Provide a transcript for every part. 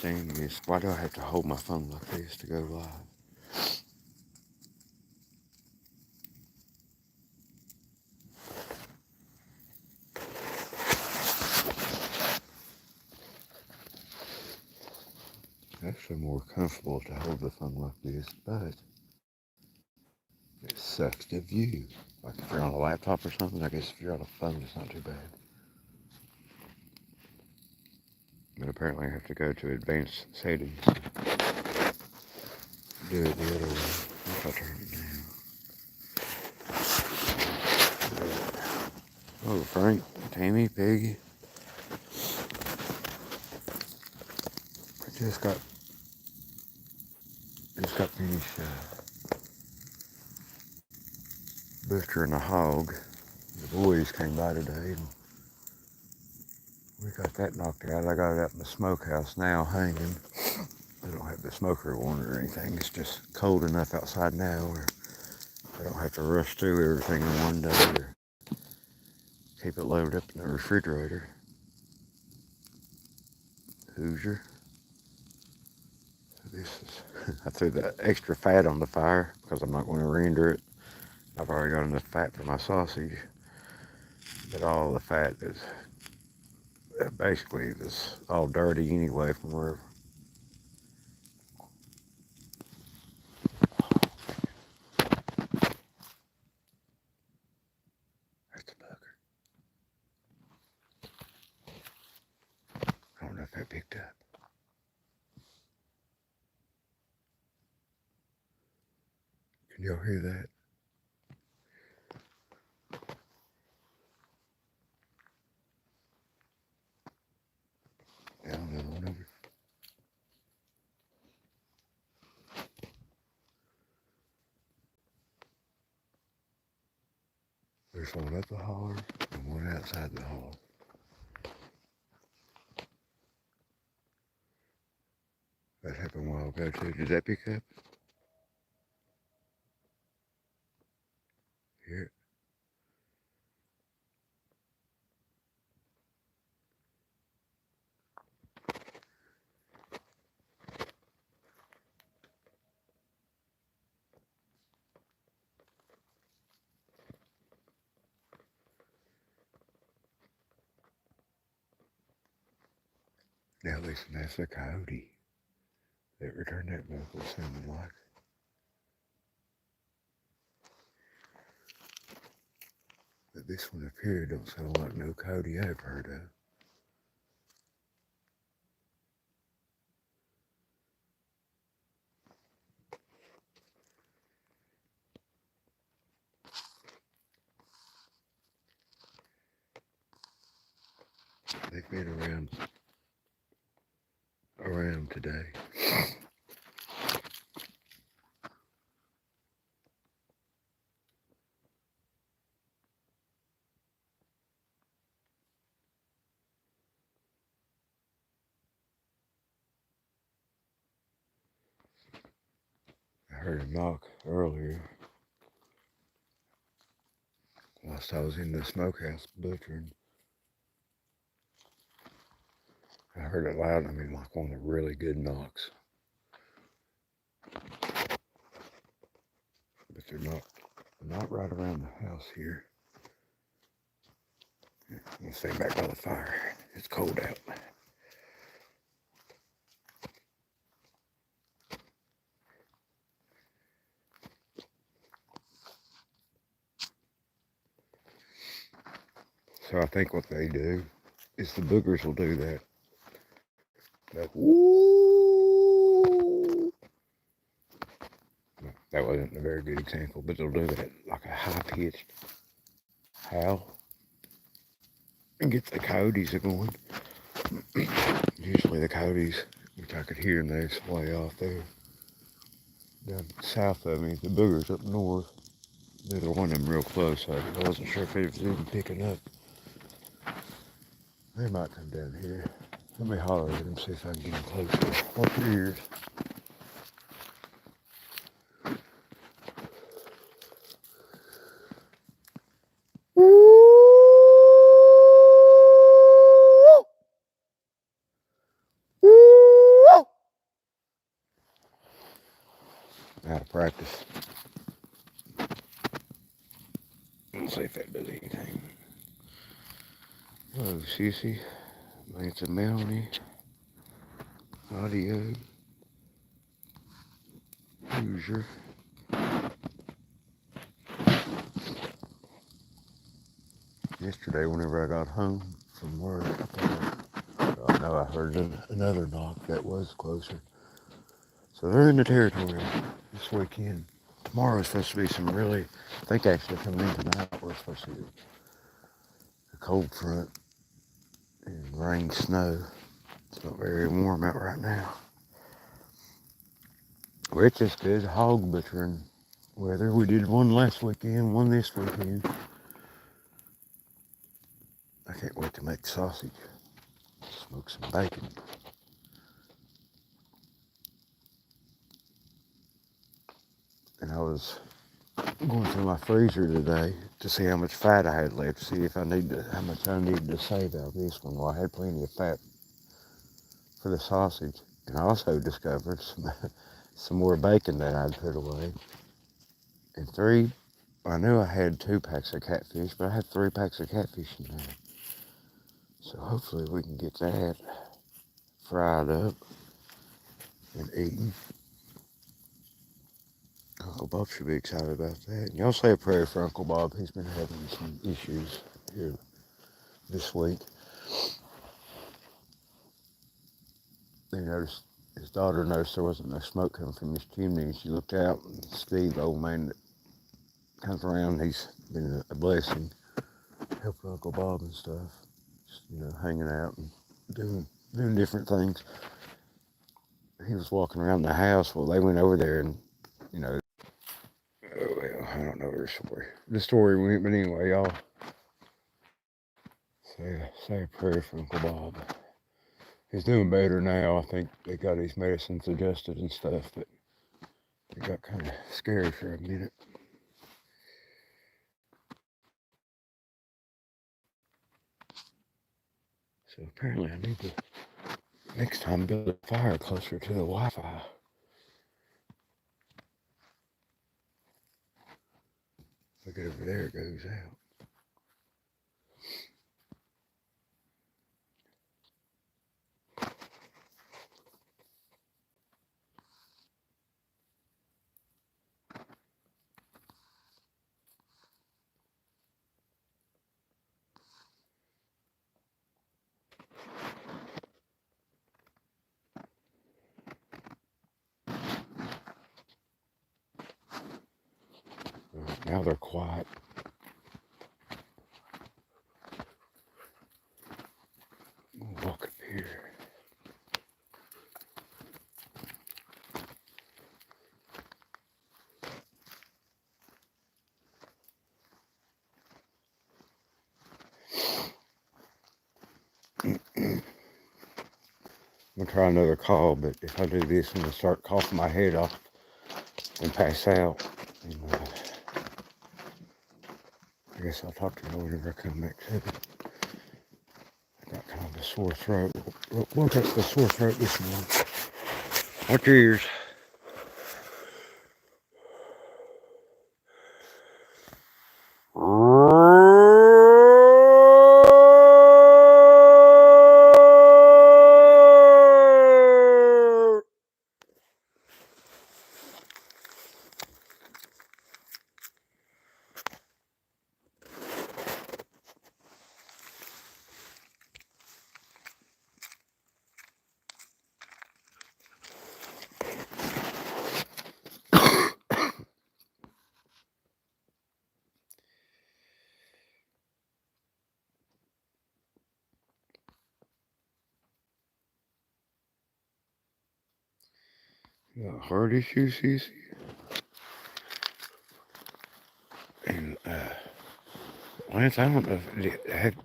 understand is, why do I have to hold my phone like this to go live? It's actually more comfortable to hold the phone like this, but it sucks to view. Like if you're on a laptop or something, I guess if you're on a phone, it's not too bad. But apparently I have to go to advanced settings. Do it the other way. If I turn it down. Oh, Frank, Tammy, Peggy. I just got finished butchering a hog. The boys came by today and we got that knocked out. I got it out in the smokehouse now hanging. I don't have the smoker on or anything. It's just cold enough outside now where I don't have to rush through everything in one day or keep it loaded up in the refrigerator. Hoosier. This is, I threw the extra fat on the fire because I'm not going to render it. I've already got enough fat for my sausage. But all the fat is basically it's all dirty anyway from where. That's a bugger. I don't know if that picked up. Can y'all hear that? Down the one over. There's one up the holler and one outside the holler. That happened a while ago too. Did that pick up? Here. Now listen, that's a coyote that returned that vocal sounding like. But this one up here don't sound like no coyote I've heard of. They've been around today. I heard a knock earlier whilst I was in the smokehouse butchering. I heard it loud, I mean like one of the really good knocks. But they're not right around the house here. I'm stay back by the fire. It's cold out. So I think what they do is the boogers will do that. That woo. That wasn't a very good example, but they'll do that like a high-pitched howl and get the coyotes going. Usually the coyotes, which I could hear them, they're way off there. Down south of me, the boogers up north. Neither one of them real close, so I wasn't sure if it was even picking up. They might come down here. Let me holler at them, see if I can get them closer. Watch your ears. Woo! Out of practice. Let's see if that does anything. Hello, Sissy. It's a Melanie. Audio. Hoosier. Yesterday, whenever I got home from work, I know I heard another knock that was closer. So they're in the territory this weekend. Tomorrow's supposed to be some really, I think actually coming in tonight, we're supposed to get a cold front and rain, snow. It's not very warm out right now. Well, it's just good hog butchering weather. We did one last weekend, one this weekend. I can't wait to make sausage, smoke some bacon. And I was going through my freezer today to see how much fat I had left, to see if how much I needed to save out of this one. Well, I had plenty of fat for the sausage, and I also discovered some more bacon that I'd put away. And I knew I had 2 packs of catfish, but I had 3 packs of catfish in there. So hopefully we can get that fried up and eaten. Uncle Bob should be excited about that. And y'all say a prayer for Uncle Bob. He's been having some issues here this week. They noticed, his daughter noticed there wasn't no smoke coming from his chimney, and she looked out, and Steve, the old man that comes around, he's been a blessing, helping Uncle Bob and stuff, just, hanging out and doing different things. He was walking around the house. Well, they went over there and, oh, well, I don't know the story went, but anyway, y'all say a prayer for Uncle Bob. He's doing better now. I think they got his medicines adjusted and stuff, but it got kind of scary for a minute. So apparently I need to, next time, build a fire closer to the Wi-Fi. Look at over there, it goes out. Now they're quiet. We'll walk up here. I'm gonna try another call, but if I do this, I'm gonna start coughing my head off and pass out. And, I guess I'll talk to you whenever I come back to it. I got kind of a sore throat. Woke up with a sore throat this morning. Watch your ears. You got heart issues, Cece? And Lance, I don't know.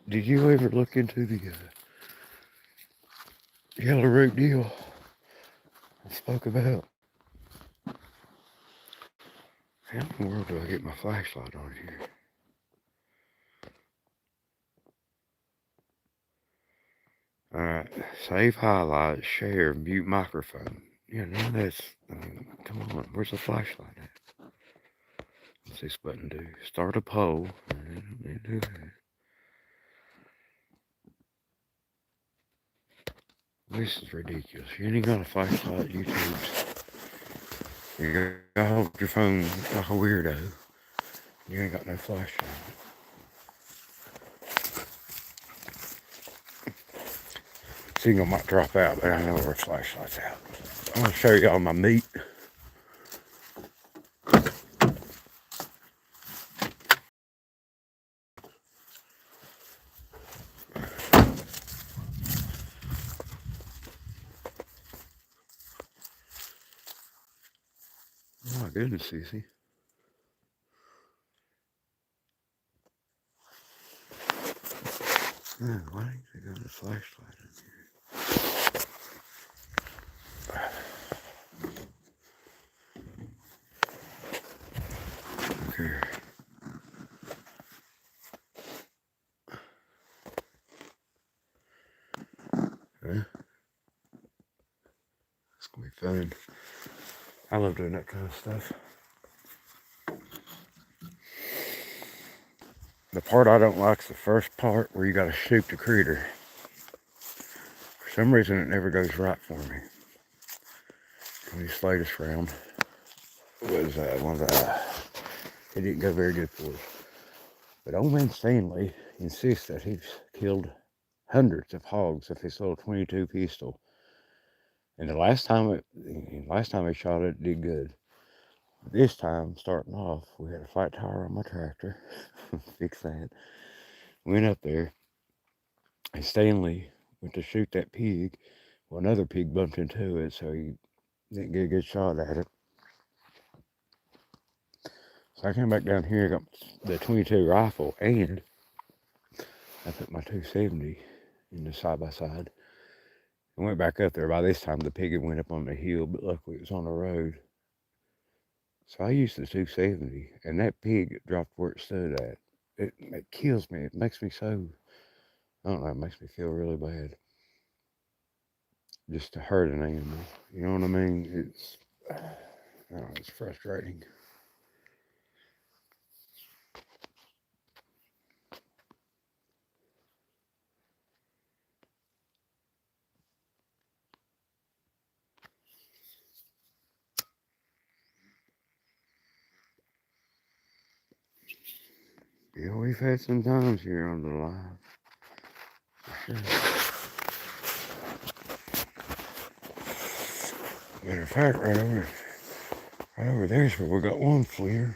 Did you ever look into the yellow root deal I spoke about? How in the world do I get my flashlight on here? Alright, save highlights, share, mute microphone. Yeah, now that's, come on, where's the flashlight at? What's this button do? Start a poll. Do that. This is ridiculous. You ain't got a flashlight, YouTube's. You gotta hold your phone like a weirdo. You ain't got no flashlight. Signal might drop out, but I know where flashlight's out. I'm gonna show y'all my meat. Oh my goodness, Cece. Man, why ain't they got a flashlight in here? Okay. Huh? It's gonna be fun. I love doing that kind of stuff. The part I don't like is the first part where you gotta shoot the critter. For some reason, it never goes right for me. This latest round was one of the, it didn't go very good for us. But old man Stanley insists that he's killed hundreds of hogs with his little 22 pistol. And the last time he shot it, it did good. This time, starting off, we had a flat tire on my tractor. Fix that. Went up there, and Stanley went to shoot that pig. Well, another pig bumped into it, so he didn't get a good shot at it. So I came back down here, got the 22 rifle, and I put my 270 in the side-by-side. I went back up there. By this time, the pig had went up on the hill, but luckily it was on the road. So I used the 270, and that pig dropped where it stood at. It kills me. It makes me so, I don't know, it makes me feel really bad. Just to hurt an animal. You know what I mean? It's, I don't know, it's frustrating. Yeah, we've had some times here on the live. For sure. Matter of fact, right over there's where we got one FLIR.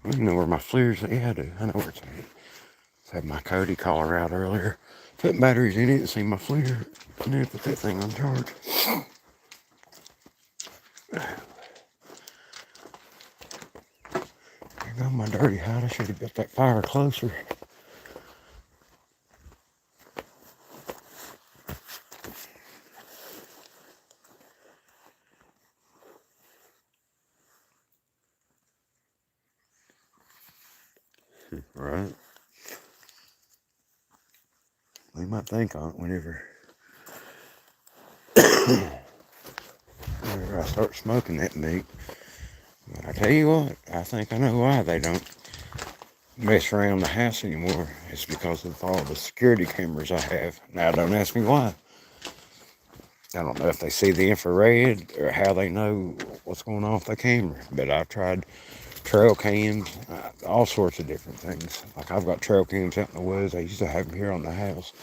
I don't know where my FLIR's at. Yeah, I do. I know where it's at. I had my Cody caller out earlier. Put batteries in it and see my FLIR. I need to put that thing on charge. There go my dirty hide. I should have built that fire closer. Right? We might think on it whenever I start smoking that meat. But I tell you what, I think I know why they don't mess around the house anymore. It's because of all the security cameras I have. Now, don't ask me why. I don't know if they see the infrared or how they know what's going on with the camera. But I've tried trail cams, all sorts of different things. Like I've got trail cams out in the woods. I used to have them here on the house.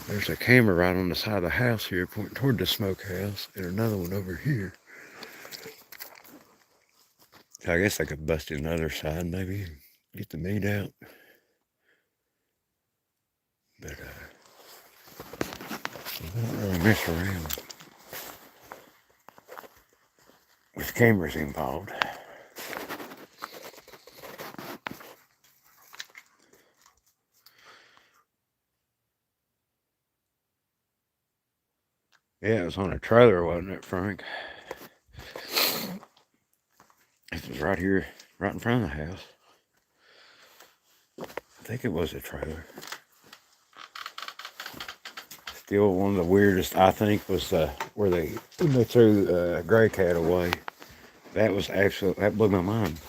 There's a camera right on the side of the house here pointing toward the smokehouse, and another one over here. So I guess I could bust in the other side, maybe get the meat out. But I don't really mess around with cameras involved. Yeah, it was on a trailer, wasn't it, Frank? It was right here, right in front of the house. I think it was a trailer. Still one of the weirdest, I think, was where they threw Gray Cat away. That was absolutely, that blew my mind.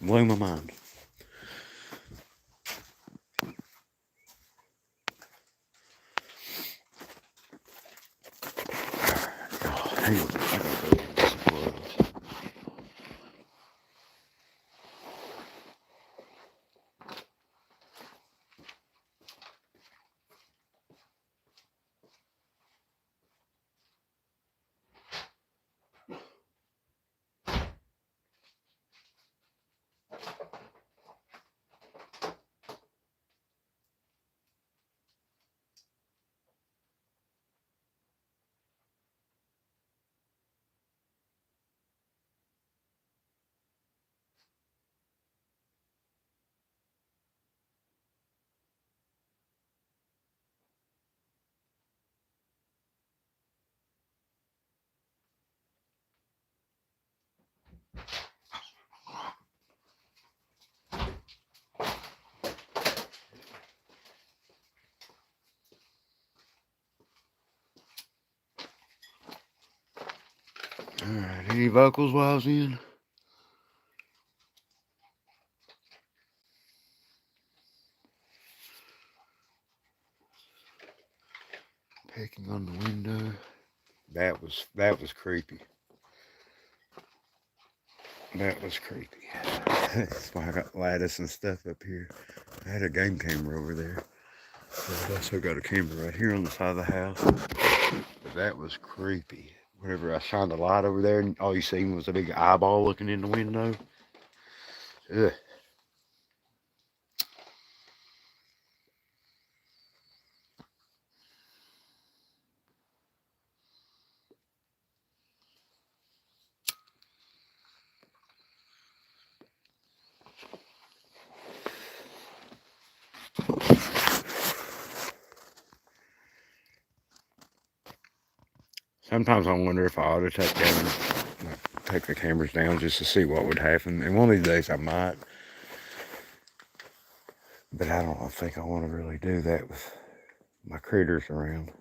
Blew my mind. Oh, hang on. I gotta go get some gloves. Alright, any vocals while I was in? Pecking on the window. That was creepy. That was creepy. That's why I got lattice and stuff up here. I had a game camera over there. But I also got a camera right here on the side of the house. But that was creepy. Whenever I shined the light over there and all you seen was a big eyeball looking in the window. Ugh. Sometimes I wonder if I ought to take the cameras down just to see what would happen. And one of these days I might. But I don't think I want to really do that with my critters around.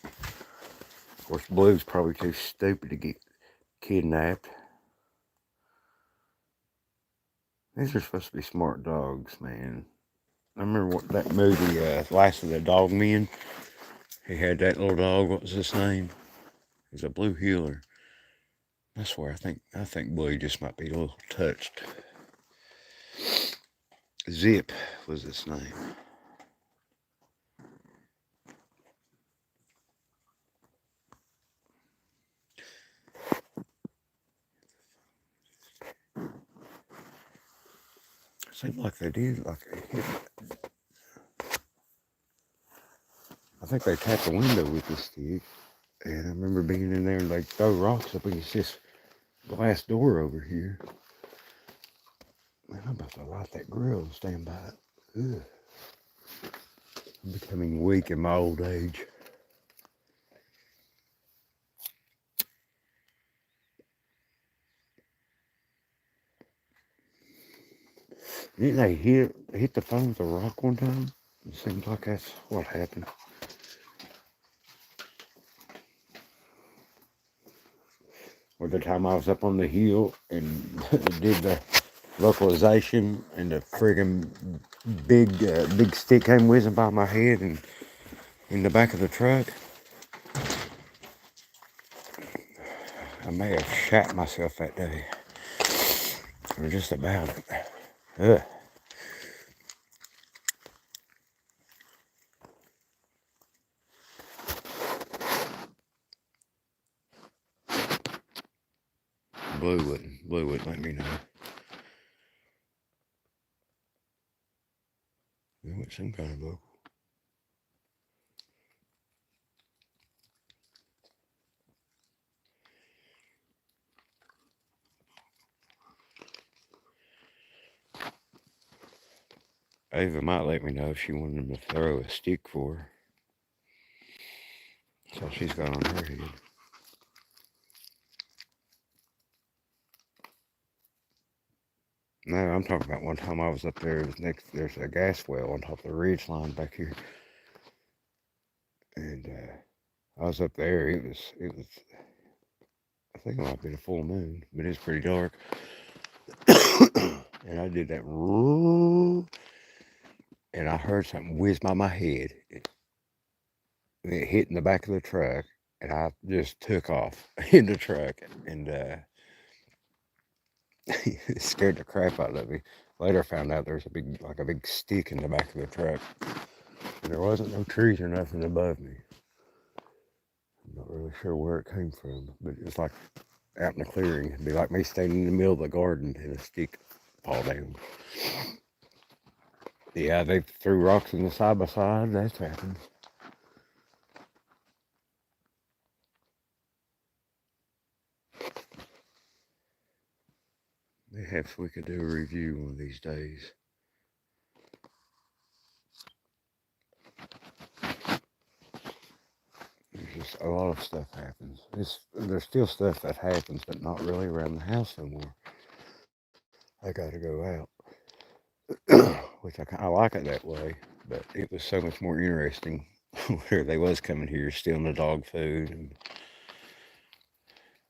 Of course, Blue's probably too stupid to get kidnapped. These are supposed to be smart dogs, man. I remember that movie, Last of the Dog Men. He had that little dog. What was his name? He was a blue heeler. I swear, I think Blue just might be a little touched. Zip was his name. Seemed like they did, like they hit. I think they tapped the window with this stick. And I remember being in there and they throw rocks up against this glass door over here. Man, I'm about to light that grill and stand by it. Ugh. I'm becoming weak in my old age. Didn't they hit the phone with a rock one time? It seems like that's what happened. Or the time I was up on the hill and did the vocalization and the friggin' big stick came whizzing by my head and in the back of the truck. I may have shot myself that day. Or just about it. Ugh. Blue wouldn't let me know. It went some kind of vocal. Ava might let me know if she wanted him to throw a stick for her. So she's got on her head. No, I'm talking about one time I was up there. It was there's a gas well on top of the ridge line back here, and I was up there. It was. I think it might have been a full moon, but it's pretty dark. And I did that, and I heard something whiz by my head. It hit in the back of the truck, and I just took off in the truck, and it scared the crap out of me. Later, I found out there was a big stick in the back of the truck, and there wasn't no trees or nothing above me. I'm not really sure where it came from, but it was like out in the clearing. It'd be like me standing in the middle of the garden and a stick fall down. Yeah, they threw rocks in the side by side. That's happened. Perhaps we could do a review one of these days. There's just a lot of stuff happens. There's still stuff that happens, but not really around the house anymore. I got to go out, which I like it that way. But it was so much more interesting where they was coming here, stealing the dog food and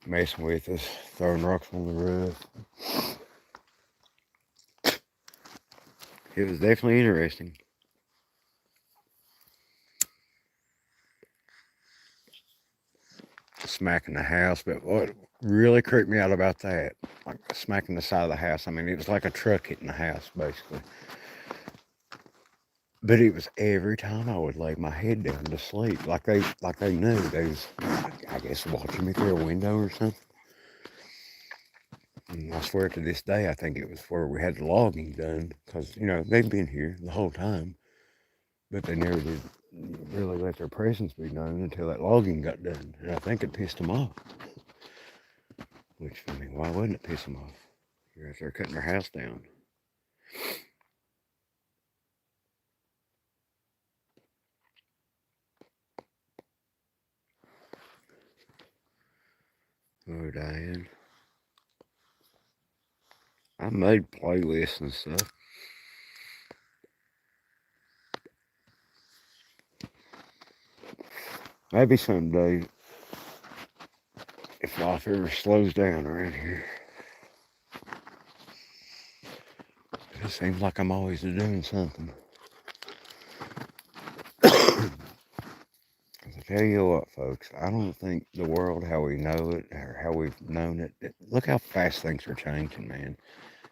messing with us, throwing rocks on the roof. It was definitely interesting. Smacking the house, but what really creeped me out about that, like smacking the side of the house, I mean, it was like a truck hitting the house, basically. But it was every time I would lay my head down to sleep, like they knew. They was, I guess, watching me through a window or something. And I swear to this day, I think it was where we had the logging done, because, they've been here the whole time, but they never did really let their presence be known until that logging got done. And I think it pissed them off. Which, I mean, why wouldn't it piss them off? You're out there cutting their house down. Oh, Diane. I made playlists and stuff. Maybe someday, if life ever slows down around here. It seems like I'm always doing something. I tell you what, folks, I don't think the world how we know it or how we've known it, look how fast things are changing, man.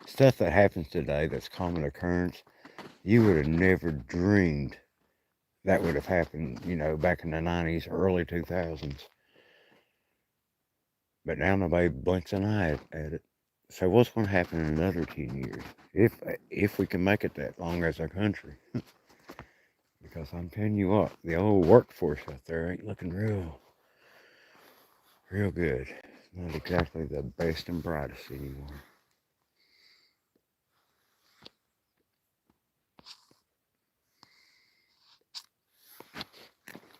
Stuff that happens today that's common occurrence, you would have never dreamed that would have happened, back in the 90s, early 2000s. But now nobody blinks an eye at it. So what's going to happen in another 10 years? If we can make it that long as a country. Because I'm telling you what, the old workforce out there ain't looking real good. Not exactly the best and brightest anymore.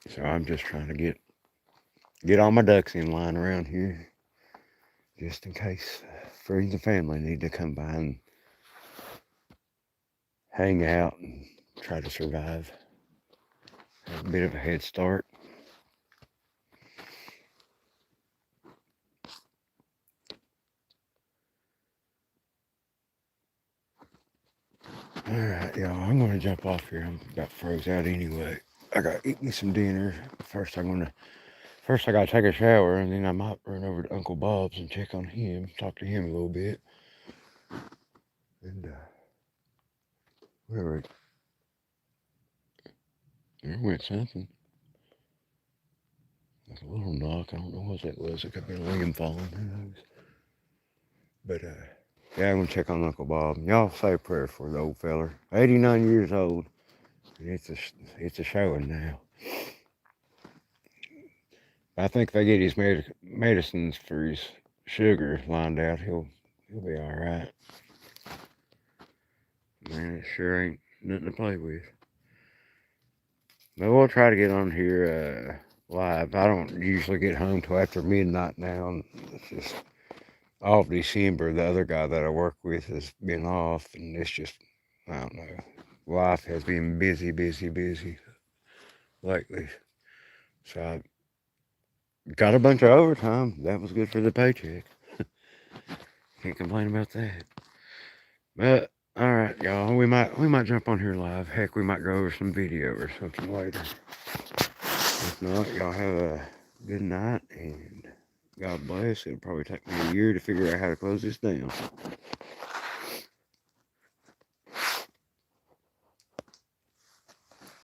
So I'm just trying to get all my ducks in line around here, just in case friends and family need to come by and hang out and try to survive. Have a bit of a head start. Alright, y'all, I'm gonna jump off here. I'm about froze out anyway. I gotta eat me some dinner. First I gotta take a shower, and then I might run over to Uncle Bob's and check on him, talk to him a little bit. And where there went something. Like a little knock. I don't know what that was. It could have been a limb falling. Who knows? But yeah, I'm gonna check on Uncle Bob. Y'all say a prayer for the old feller. 89 years old. And it's a showing now. I think if they get his medicines for his sugar lined out, he'll be all right. Man, it sure ain't nothing to play with. But we'll try to get on here live. I don't usually get home till after midnight now. And it's just all of December, the other guy that I work with has been off, and it's just, I don't know. Life has been busy, busy, busy lately. So I got a bunch of overtime. That was good for the paycheck. Can't complain about that. But all right, y'all, we might jump on here live. Heck, we might go over some video or something later. If not, y'all have a good night and God bless. It'll probably take me a year to figure out how to close this down.